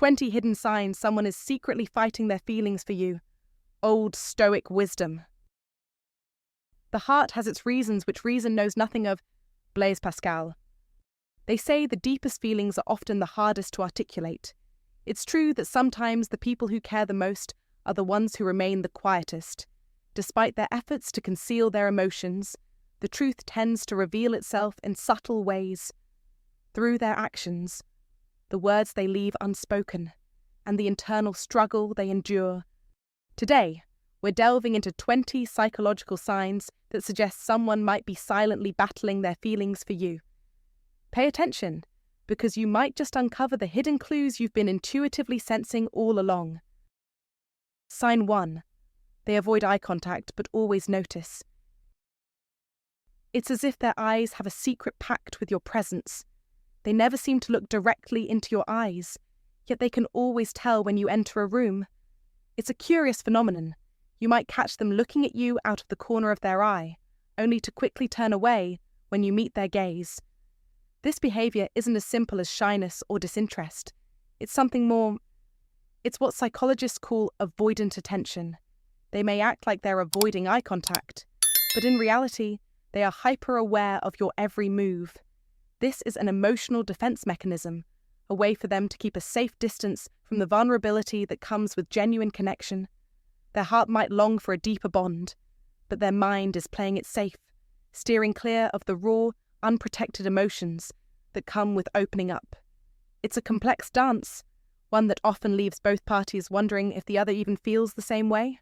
20 hidden signs someone is secretly fighting their feelings for you. Old Stoic Wisdom. The heart has its reasons which reason knows nothing of. Blaise Pascal. They say the deepest feelings are often the hardest to articulate. It's true that sometimes the people who care the most are the ones who remain the quietest. Despite their efforts to conceal their emotions, the truth tends to reveal itself in subtle ways. Through their actions, the words they leave unspoken, and the internal struggle they endure. Today, we're delving into 20 psychological signs that suggest someone might be silently battling their feelings for you. Pay attention, because you might just uncover the hidden clues you've been intuitively sensing all along. Sign 1. They avoid eye contact but always notice. It's as if their eyes have a secret pact with your presence. They never seem to look directly into your eyes, yet they can always tell when you enter a room. It's a curious phenomenon. You might catch them looking at you out of the corner of their eye, only to quickly turn away when you meet their gaze. This behavior isn't as simple as shyness or disinterest. It's something more. It's what psychologists call avoidant attention. They may act like they're avoiding eye contact, but in reality, they are hyper-aware of your every move. This is an emotional defense mechanism, a way for them to keep a safe distance from the vulnerability that comes with genuine connection. Their heart might long for a deeper bond, but their mind is playing it safe, steering clear of the raw, unprotected emotions that come with opening up. It's a complex dance, one that often leaves both parties wondering if the other even feels the same way.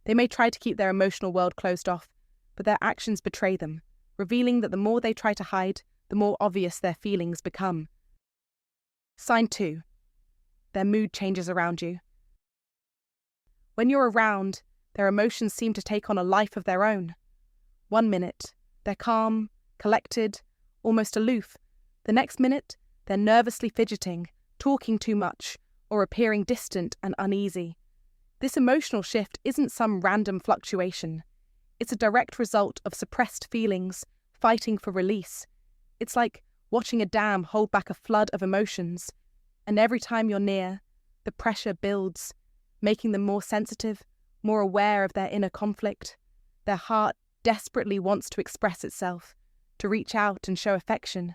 They may try to keep their emotional world closed off, but their actions betray them, revealing that the more they try to hide, the more obvious their feelings become. Sign 2. Their mood changes around you. When you're around, their emotions seem to take on a life of their own. 1 minute, they're calm, collected, almost aloof. The next minute, they're nervously fidgeting, talking too much, or appearing distant and uneasy. This emotional shift isn't some random fluctuation. It's a direct result of suppressed feelings, fighting for release. It's like watching a dam hold back a flood of emotions, and every time you're near, the pressure builds, making them more sensitive, more aware of their inner conflict. Their heart desperately wants to express itself, to reach out and show affection,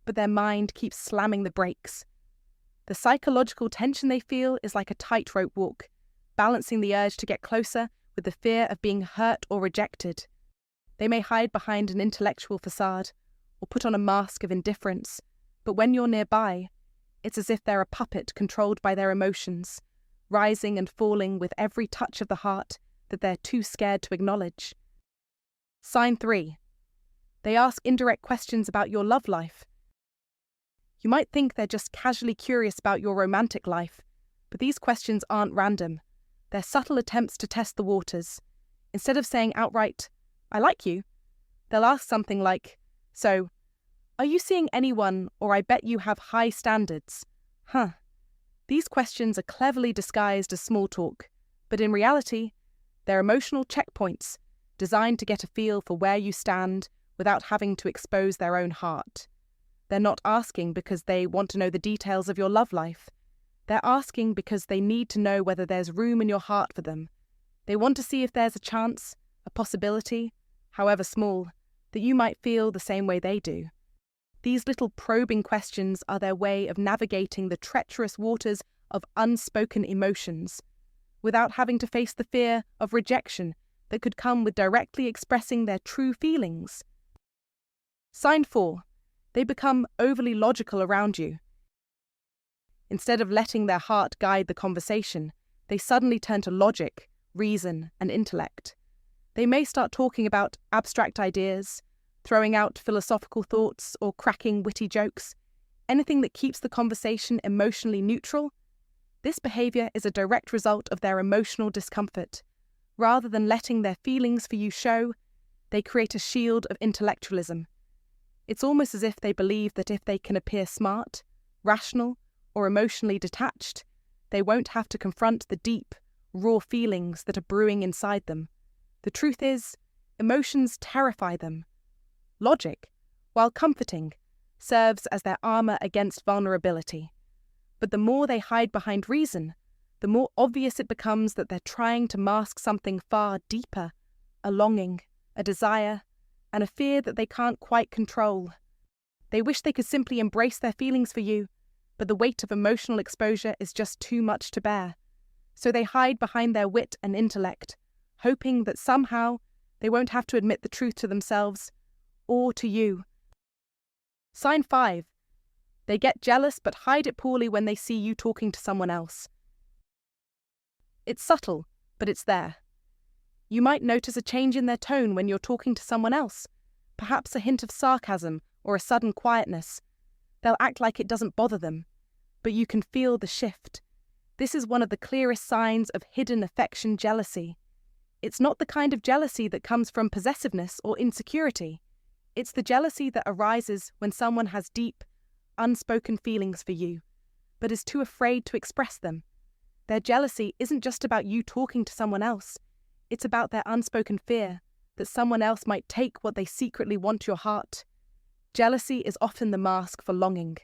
but their mind keeps slamming the brakes. The psychological tension they feel is like a tightrope walk, balancing the urge to get closer with the fear of being hurt or rejected. They may hide behind an intellectual facade or put on a mask of indifference, but when you're nearby, it's as if they're a puppet controlled by their emotions, rising and falling with every touch of the heart that they're too scared to acknowledge. Sign 3. They ask indirect questions about your love life. You might think they're just casually curious about your romantic life, but these questions aren't random. They're subtle attempts to test the waters. Instead of saying outright, "I like you," they'll ask something like, "So, are you seeing anyone, or I bet you have high standards?" These questions are cleverly disguised as small talk, but in reality, they're emotional checkpoints designed to get a feel for where you stand without having to expose their own heart. They're not asking because they want to know the details of your love life. They're asking because they need to know whether there's room in your heart for them. They want to see if there's a chance, a possibility, however small, that you might feel the same way they do. These little probing questions are their way of navigating the treacherous waters of unspoken emotions, without having to face the fear of rejection that could come with directly expressing their true feelings. Sign 4. They become overly logical around you. Instead of letting their heart guide the conversation, they suddenly turn to logic, reason, and intellect. They may start talking about abstract ideas, throwing out philosophical thoughts, or cracking witty jokes, anything that keeps the conversation emotionally neutral. This behavior is a direct result of their emotional discomfort. Rather than letting their feelings for you show, they create a shield of intellectualism. It's almost as if they believe that if they can appear smart, rational, or emotionally detached, they won't have to confront the deep, raw feelings that are brewing inside them. The truth is, emotions terrify them. Logic, while comforting, serves as their armor against vulnerability. But the more they hide behind reason, the more obvious it becomes that they're trying to mask something far deeper, a longing, a desire, and a fear that they can't quite control. They wish they could simply embrace their feelings for you, but the weight of emotional exposure is just too much to bear. So they hide behind their wit and intellect, hoping that somehow they won't have to admit the truth to themselves or to you. Sign 5. They get jealous but hide it poorly when they see you talking to someone else. It's subtle, but it's there. You might notice a change in their tone when you're talking to someone else, perhaps a hint of sarcasm or a sudden quietness. They'll act like it doesn't bother them, but you can feel the shift. This is one of the clearest signs of hidden affection jealousy. It's not the kind of jealousy that comes from possessiveness or insecurity. It's the jealousy that arises when someone has deep, unspoken feelings for you, but is too afraid to express them. Their jealousy isn't just about you talking to someone else. It's about their unspoken fear that someone else might take what they secretly want your heart. Jealousy is often the mask for longing.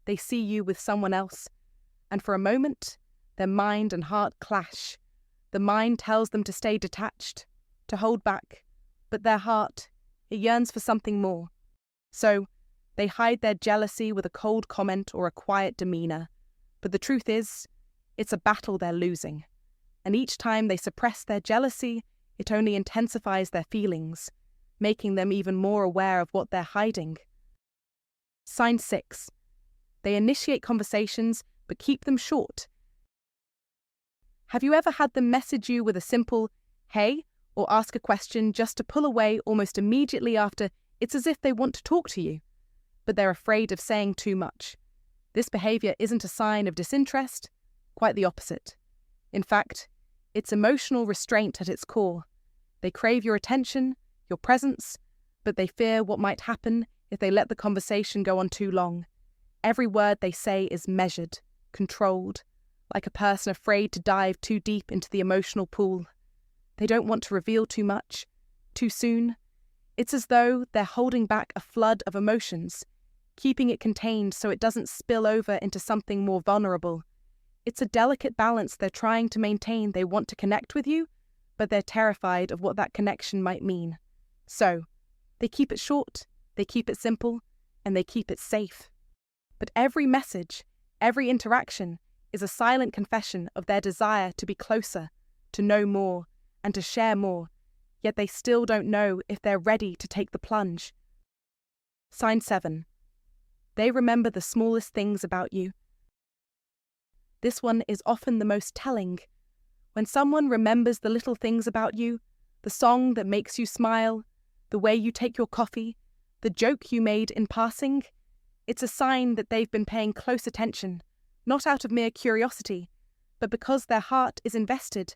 They see you with someone else, and for a moment, their mind and heart clash. The mind tells them to stay detached, to hold back, but their heart, it yearns for something more. So, they hide their jealousy with a cold comment or a quiet demeanor. But the truth is, it's a battle they're losing. And each time they suppress their jealousy, it only intensifies their feelings, making them even more aware of what they're hiding. Sign 6. They initiate conversations, but keep them short. Have you ever had them message you with a simple, "Hey," or ask a question just to pull away almost immediately after? It's as if they want to talk to you, but they're afraid of saying too much. This behavior isn't a sign of disinterest, quite the opposite. In fact, it's emotional restraint at its core. They crave your attention, your presence, but they fear what might happen if they let the conversation go on too long. Every word they say is measured, controlled, like a person afraid to dive too deep into the emotional pool. They don't want to reveal too much, too soon. It's as though they're holding back a flood of emotions, keeping it contained so it doesn't spill over into something more vulnerable. It's a delicate balance they're trying to maintain. They want to connect with you, but they're terrified of what that connection might mean. So, they keep it short, they keep it simple, and they keep it safe. But every message, every interaction, is a silent confession of their desire to be closer, to know more, and to share more, yet they still don't know if they're ready to take the plunge. Sign 7. They remember the smallest things about you. This one is often the most telling. When someone remembers the little things about you, the song that makes you smile, the way you take your coffee, the joke you made in passing, it's a sign that they've been paying close attention, not out of mere curiosity, but because their heart is invested.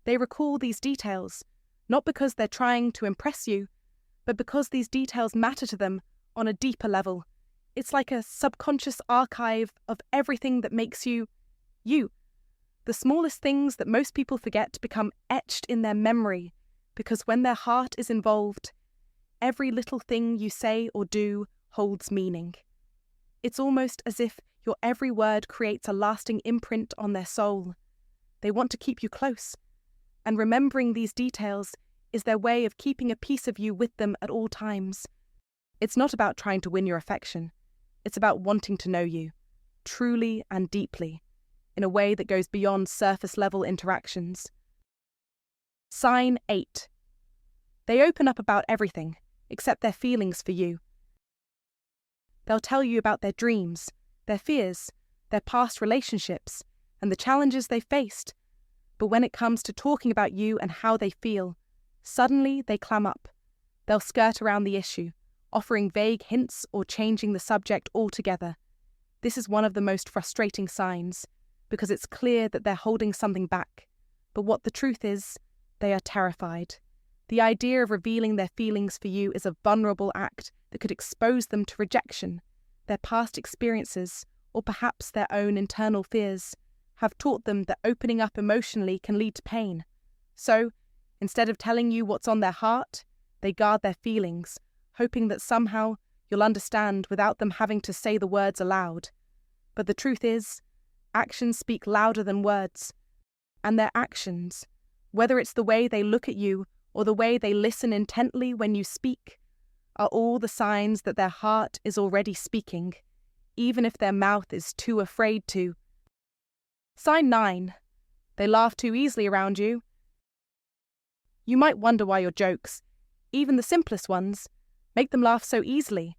They recall these details, not because they're trying to impress you, but because these details matter to them on a deeper level. It's like a subconscious archive of everything that makes you, you. The smallest things that most people forget become etched in their memory, because when their heart is involved, every little thing you say or do holds meaning. It's almost as if your every word creates a lasting imprint on their soul. They want to keep you close, and remembering these details is their way of keeping a piece of you with them at all times. It's not about trying to win your affection. It's about wanting to know you, truly and deeply, in a way that goes beyond surface-level interactions. Sign 8. They open up about everything, except their feelings for you. They'll tell you about their dreams, their fears, their past relationships, and the challenges they faced. But when it comes to talking about you and how they feel, suddenly they clam up. They'll skirt around the issue, offering vague hints or changing the subject altogether. This is one of the most frustrating signs, because it's clear that they're holding something back. But what the truth is, they are terrified. The idea of revealing their feelings for you is a vulnerable act that could expose them to rejection. Their past experiences, or perhaps their own internal fears, have taught them that opening up emotionally can lead to pain. So, instead of telling you what's on their heart, they guard their feelings, hoping that somehow you'll understand without them having to say the words aloud. But the truth is, Actions speak louder than words. And their actions, whether it's the way they look at you or the way they listen intently when you speak, are all the signs that their heart is already speaking, even if their mouth is too afraid to. Sign 9. They laugh too easily around you. You might wonder why your jokes, even the simplest ones, make them laugh so easily.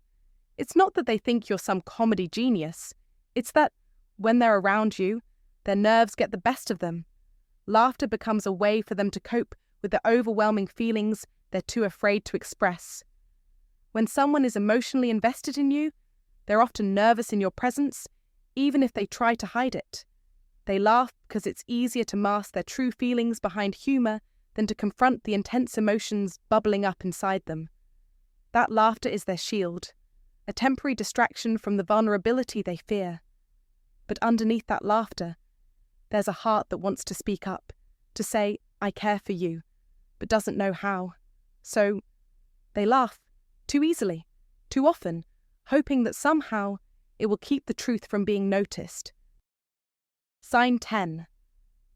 It's not that they think you're some comedy genius. It's that, when they're around you, their nerves get the best of them. Laughter becomes a way for them to cope with the overwhelming feelings they're too afraid to express. When someone is emotionally invested in you, they're often nervous in your presence, even if they try to hide it. They laugh because it's easier to mask their true feelings behind humor than to confront the intense emotions bubbling up inside them. That laughter is their shield, a temporary distraction from the vulnerability they fear. But underneath that laughter, there's a heart that wants to speak up, to say, "I care for you," but doesn't know how. So they laugh, too easily, too often, hoping that somehow it will keep the truth from being noticed. Sign 10.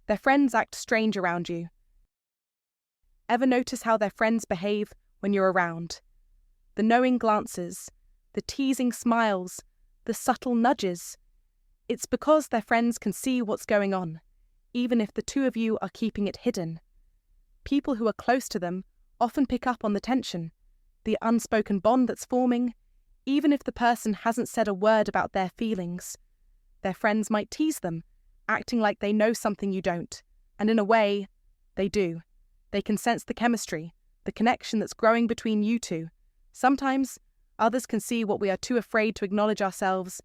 Their friends act strange around you. Ever notice how their friends behave when you're around? The knowing glances, the teasing smiles, the subtle nudges. It's because their friends can see what's going on, even if the two of you are keeping it hidden. People who are close to them often pick up on the tension, the unspoken bond that's forming, even if the person hasn't said a word about their feelings. Their friends might tease them, acting like they know something you don't, and in a way, they do. They can sense the chemistry, the connection that's growing between you two. Sometimes, others can see what we are too afraid to acknowledge ourselves,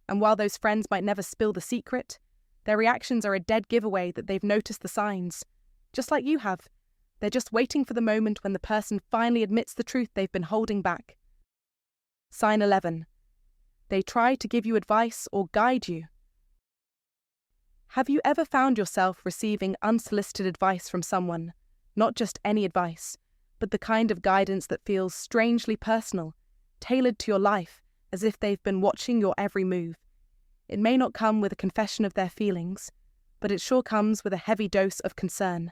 and while those friends might never spill the secret, their reactions are a dead giveaway that they've noticed the signs. Just like you have. They're just waiting for the moment when the person finally admits the truth they've been holding back. Sign 11. They try to give you advice or guide you. Have you ever found yourself receiving unsolicited advice from someone? Not just any advice, but the kind of guidance that feels strangely personal, tailored to your life, as if they've been watching your every move. It may not come with a confession of their feelings, but it sure comes with a heavy dose of concern.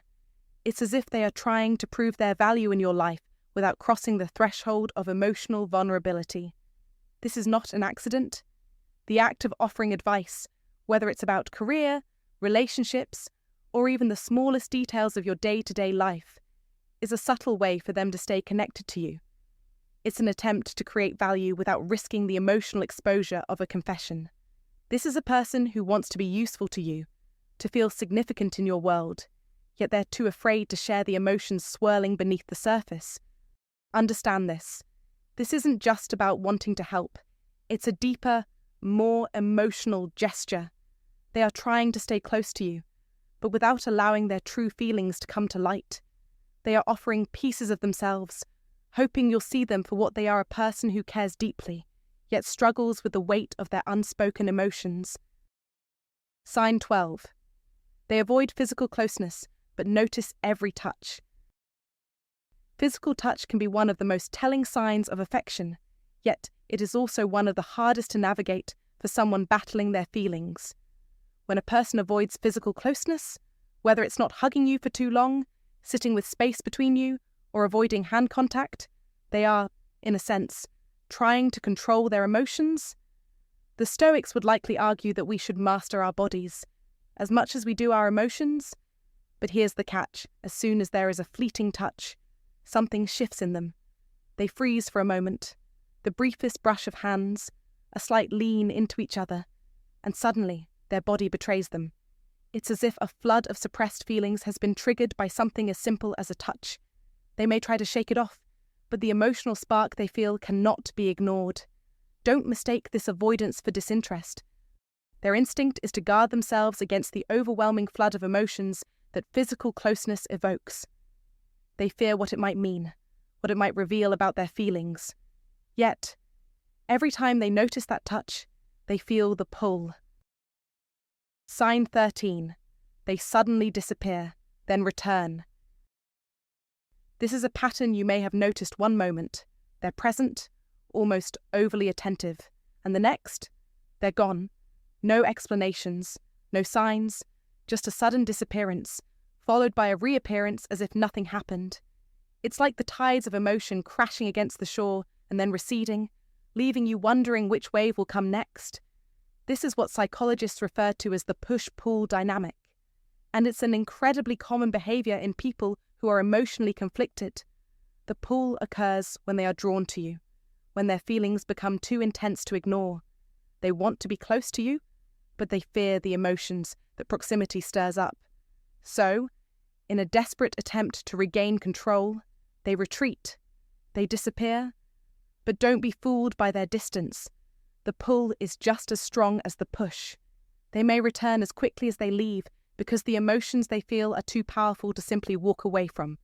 It's as if they are trying to prove their value in your life without crossing the threshold of emotional vulnerability. This is not an accident. The act of offering advice, whether it's about career, relationships, or even the smallest details of your day-to-day life, is a subtle way for them to stay connected to you. It's an attempt to create value without risking the emotional exposure of a confession. This is a person who wants to be useful to you, to feel significant in your world, yet they're too afraid to share the emotions swirling beneath the surface. Understand this. This isn't just about wanting to help. It's a deeper, more emotional gesture. They are trying to stay close to you, but without allowing their true feelings to come to light. They are offering pieces of themselves, hoping you'll see them for what they are, a person who cares deeply, yet struggles with the weight of their unspoken emotions. Sign 12. They avoid physical closeness, but notice every touch. Physical touch can be one of the most telling signs of affection, yet it is also one of the hardest to navigate for someone battling their feelings. When a person avoids physical closeness, whether it's not hugging you for too long, sitting with space between you, or avoiding hand contact, they are, in a sense, trying to control their emotions. The Stoics would likely argue that we should master our bodies, as much as we do our emotions. But here's the catch: as soon as there is a fleeting touch, something shifts in them. They freeze for a moment, the briefest brush of hands, a slight lean into each other, and suddenly their body betrays them. It's as if a flood of suppressed feelings has been triggered by something as simple as a touch. They may try to shake it off, but the emotional spark they feel cannot be ignored. Don't mistake this avoidance for disinterest. Their instinct is to guard themselves against the overwhelming flood of emotions that physical closeness evokes. They fear what it might mean, what it might reveal about their feelings. Yet, every time they notice that touch, they feel the pull. Sign 13. They suddenly disappear, then return. This is a pattern you may have noticed one moment. They're present, almost overly attentive, and the next, they're gone. No explanations, No signs, just a sudden disappearance, followed by a reappearance as if nothing happened. It's like the tides of emotion crashing against the shore and then receding, leaving you wondering which wave will come next. This is what psychologists refer to as the push-pull dynamic, and it's an incredibly common behavior in people who are emotionally conflicted. The pull occurs when they are drawn to you, when their feelings become too intense to ignore. They want to be close to you, but they fear the emotions that proximity stirs up. So, in a desperate attempt to regain control, they retreat, they disappear. But don't be fooled by their distance. The pull is just as strong as the push. They may return as quickly as they leave because the emotions they feel are too powerful to simply walk away from.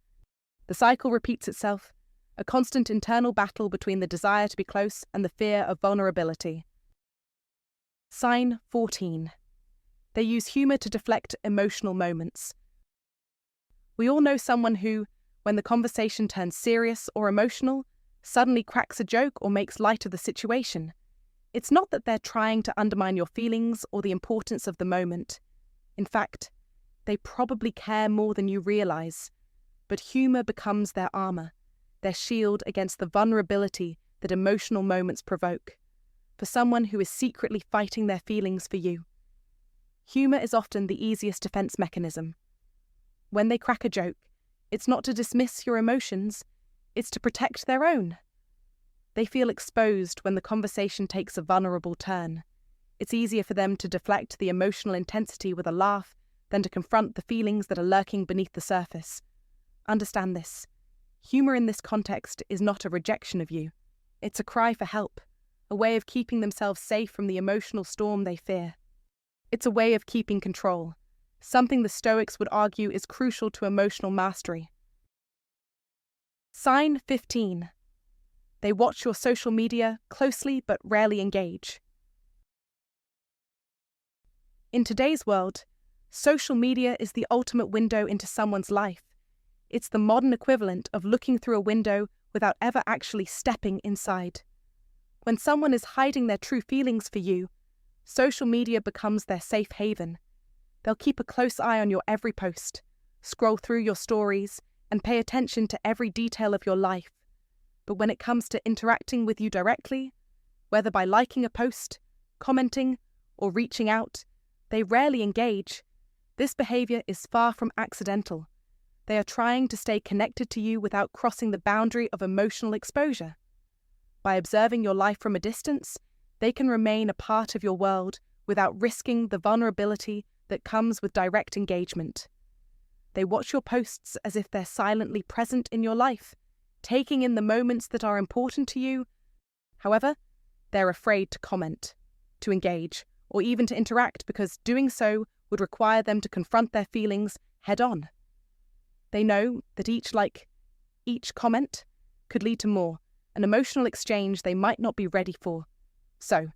The cycle repeats itself, a constant internal battle between the desire to be close and the fear of vulnerability. Sign 14. They use humor to deflect emotional moments. We all know someone who, when the conversation turns serious or emotional, suddenly cracks a joke or makes light of the situation. It's not that they're trying to undermine your feelings or the importance of the moment. In fact, they probably care more than you realize. But humor becomes their armor, their shield against the vulnerability that emotional moments provoke. For someone who is secretly fighting their feelings for you, humor is often the easiest defense mechanism. When they crack a joke, it's not to dismiss your emotions, it's to protect their own. They feel exposed when the conversation takes a vulnerable turn. It's easier for them to deflect the emotional intensity with a laugh than to confront the feelings that are lurking beneath the surface. Understand this. Humor in this context is not a rejection of you. It's a cry for help, a way of keeping themselves safe from the emotional storm they fear. It's a way of keeping control, something the Stoics would argue is crucial to emotional mastery. Sign 15. They watch your social media closely but rarely engage. In today's world, social media is the ultimate window into someone's life. It's the modern equivalent of looking through a window without ever actually stepping inside. When someone is hiding their true feelings for you, social media becomes their safe haven. They'll keep a close eye on your every post, scroll through your stories, and pay attention to every detail of your life. But when it comes to interacting with you directly, whether by liking a post, commenting, or reaching out, they rarely engage. This behavior is far from accidental. They are trying to stay connected to you without crossing the boundary of emotional exposure. By observing your life from a distance, they can remain a part of your world without risking the vulnerability that comes with direct engagement. They watch your posts as if they're silently present in your life, taking in the moments that are important to you. However, they're afraid to comment, to engage, or even to interact because doing so would require them to confront their feelings head-on. They know that each comment could lead to more, an emotional exchange they might not be ready for. So,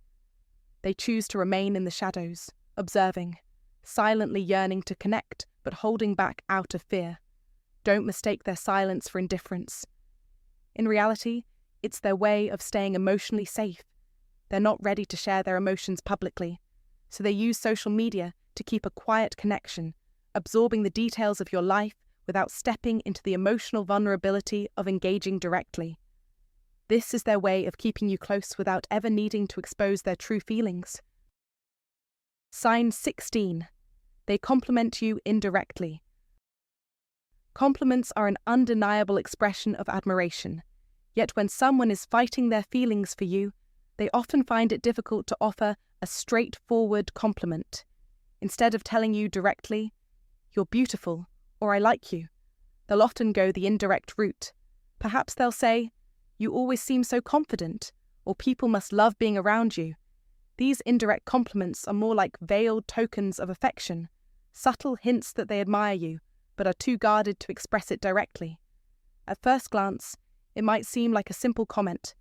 they choose to remain in the shadows, observing, silently yearning to connect but holding back out of fear. Don't mistake their silence for indifference. In reality, it's their way of staying emotionally safe. They're not ready to share their emotions publicly, so they use social media to keep a quiet connection, absorbing the details of your life without stepping into the emotional vulnerability of engaging directly. This is their way of keeping you close without ever needing to expose their true feelings. Sign 16. They compliment you indirectly. Compliments are an undeniable expression of admiration, yet when someone is fighting their feelings for you, they often find it difficult to offer a straightforward compliment. Instead of telling you directly, "You're beautiful," or "I like you," they'll often go the indirect route. Perhaps they'll say, "You always seem so confident," or "People must love being around you." These indirect compliments are more like veiled tokens of affection, subtle hints that they admire you, but are too guarded to express it directly. At first glance, it might seem like a simple comment,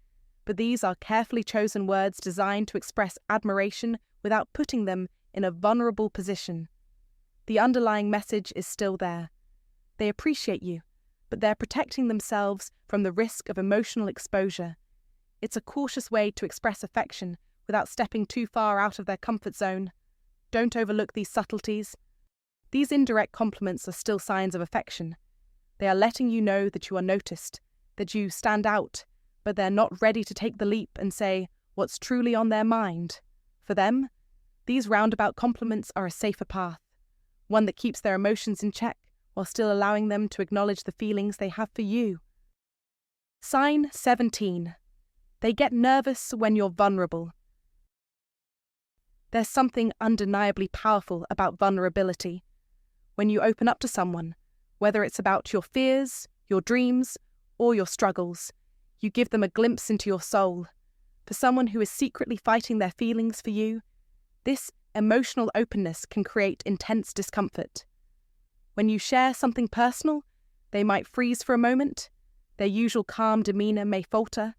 but these are carefully chosen words designed to express admiration without putting them in a vulnerable position. The underlying message is still there. They appreciate you, but they're protecting themselves from the risk of emotional exposure. It's a cautious way to express affection without stepping too far out of their comfort zone. Don't overlook these subtleties. These indirect compliments are still signs of affection. They are letting you know that you are noticed, that you stand out, but they're not ready to take the leap and say what's truly on their mind. For them, these roundabout compliments are a safer path, one that keeps their emotions in check while still allowing them to acknowledge the feelings they have for you. Sign 17. They get nervous when you're vulnerable. There's something undeniably powerful about vulnerability. When you open up to someone, whether it's about your fears, your dreams, or your struggles, you give them a glimpse into your soul. For someone who is secretly fighting their feelings for you, this emotional openness can create intense discomfort. When you share something personal, they might freeze for a moment, their usual calm demeanour may falter,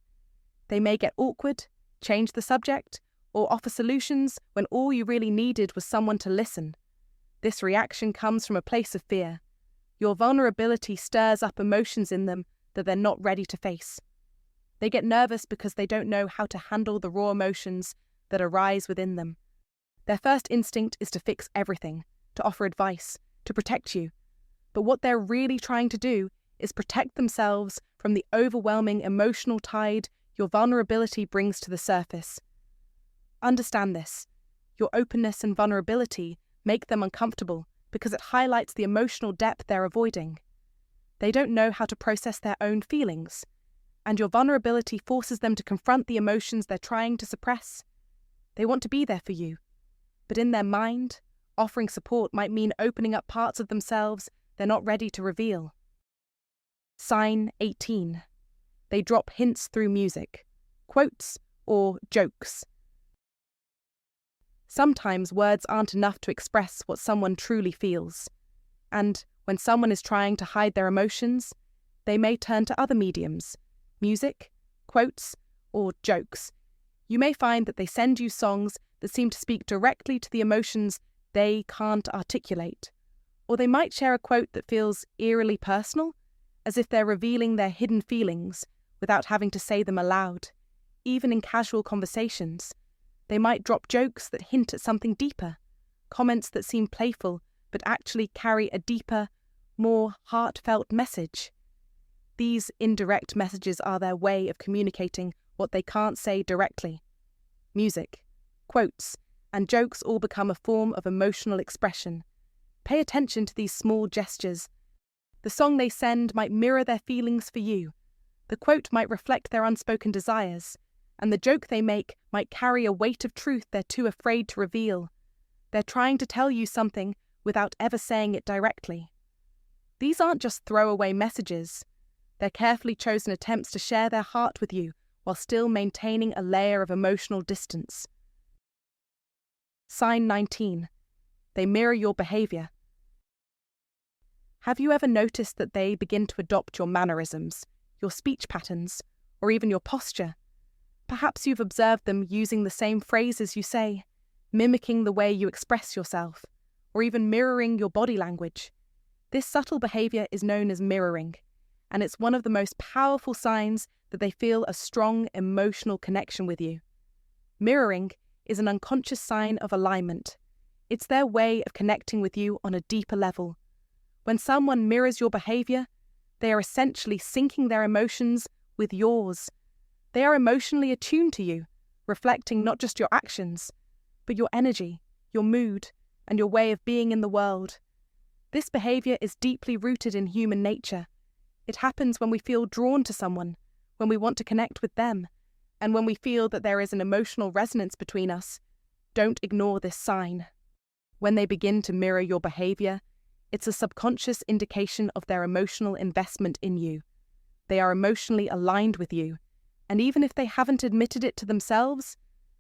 they may get awkward, change the subject, or offer solutions when all you really needed was someone to listen. This reaction comes from a place of fear. Your vulnerability stirs up emotions in them that they're not ready to face. They get nervous because they don't know how to handle the raw emotions that arise within them. Their first instinct is to fix everything, to offer advice, to protect you. But what they're really trying to do is protect themselves from the overwhelming emotional tide your vulnerability brings to the surface. Understand this. Your openness and vulnerability make them uncomfortable because it highlights the emotional depth they're avoiding. They don't know how to process their own feelings, and your vulnerability forces them to confront the emotions they're trying to suppress. They want to be there for you, but in their mind, offering support might mean opening up parts of themselves they're not ready to reveal. Sign 18. They drop hints through music, quotes, or jokes. Sometimes words aren't enough to express what someone truly feels, and when someone is trying to hide their emotions, they may turn to other mediums, music, quotes, or jokes. You may find that they send you songs that seem to speak directly to the emotions they can't articulate, or they might share a quote that feels eerily personal, as if they're revealing their hidden feelings without having to say them aloud. Even in casual conversations, they might drop jokes that hint at something deeper, comments that seem playful but actually carry a deeper, more heartfelt message. These indirect messages are their way of communicating what they can't say directly. Music, quotes, and jokes all become a form of emotional expression. Pay attention to these small gestures. The song they send might mirror their feelings for you. The quote might reflect their unspoken desires, and the joke they make might carry a weight of truth they're too afraid to reveal. They're trying to tell you something without ever saying it directly. These aren't just throwaway messages. They're carefully chosen attempts to share their heart with you while still maintaining a layer of emotional distance. Sign 19. They mirror your behaviour. Have you ever noticed that they begin to adopt your mannerisms, your speech patterns, or even your posture? Perhaps you've observed them using the same phrases you say, mimicking the way you express yourself, or even mirroring your body language. This subtle behaviour is known as mirroring, and it's one of the most powerful signs that they feel a strong emotional connection with you. Mirroring is an unconscious sign of alignment. It's their way of connecting with you on a deeper level. When someone mirrors your behaviour, they are essentially syncing their emotions with yours. They are emotionally attuned to you, reflecting not just your actions, but your energy, your mood, and your way of being in the world. This behaviour is deeply rooted in human nature. It happens when we feel drawn to someone, when we want to connect with them, and when we feel that there is an emotional resonance between us. Don't ignore this sign. When they begin to mirror your behaviour, it's a subconscious indication of their emotional investment in you. They are emotionally aligned with you, and even if they haven't admitted it to themselves,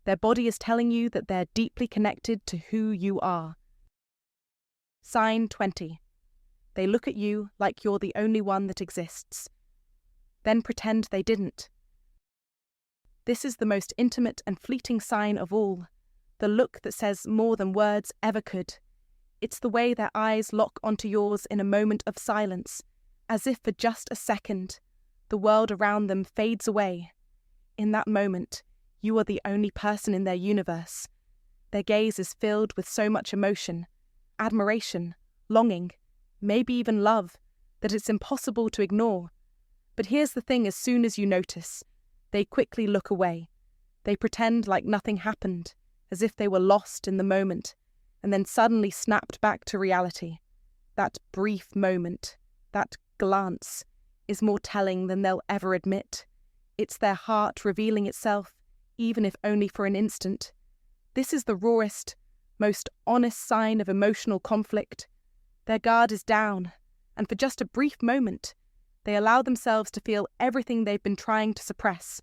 their body is telling you that they're deeply connected to who you are. Sign 20. They look at you like you're the only one that exists. Then pretend they didn't. This is the most intimate and fleeting sign of all, the look that says more than words ever could. It's the way their eyes lock onto yours in a moment of silence, as if for just a second, the world around them fades away. In that moment, you are the only person in their universe. Their gaze is filled with so much emotion, admiration, longing, maybe even love, that it's impossible to ignore. But here's the thing: as soon as you notice, they quickly look away. They pretend like nothing happened, as if they were lost in the moment, and then suddenly snapped back to reality. That brief moment, that glance, is more telling than they'll ever admit. It's their heart revealing itself, even if only for an instant. This is the rawest, most honest sign of emotional conflict. Their guard is down, and for just a brief moment, they allow themselves to feel everything they've been trying to suppress.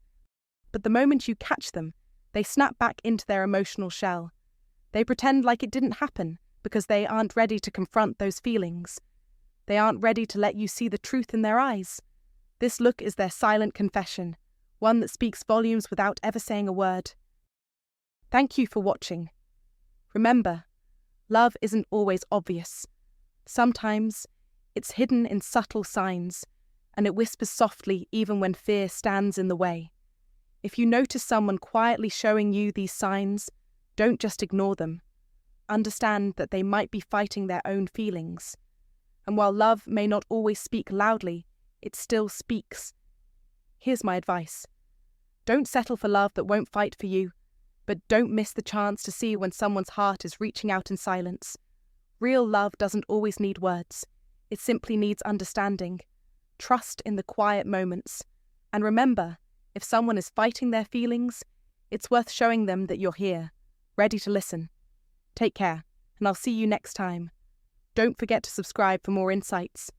But the moment you catch them, they snap back into their emotional shell. They pretend like it didn't happen because they aren't ready to confront those feelings. They aren't ready to let you see the truth in their eyes. This look is their silent confession, one that speaks volumes without ever saying a word. Thank you for watching. Remember, love isn't always obvious. Sometimes it's hidden in subtle signs, and it whispers softly even when fear stands in the way. If you notice someone quietly showing you these signs, don't just ignore them. Understand that they might be fighting their own feelings. And while love may not always speak loudly, it still speaks. Here's my advice. Don't settle for love that won't fight for you, but don't miss the chance to see when someone's heart is reaching out in silence. Real love doesn't always need words. It simply needs understanding. Trust in the quiet moments. And remember, if someone is fighting their feelings, it's worth showing them that you're here, ready to listen. Take care, and I'll see you next time. Don't forget to subscribe for more insights.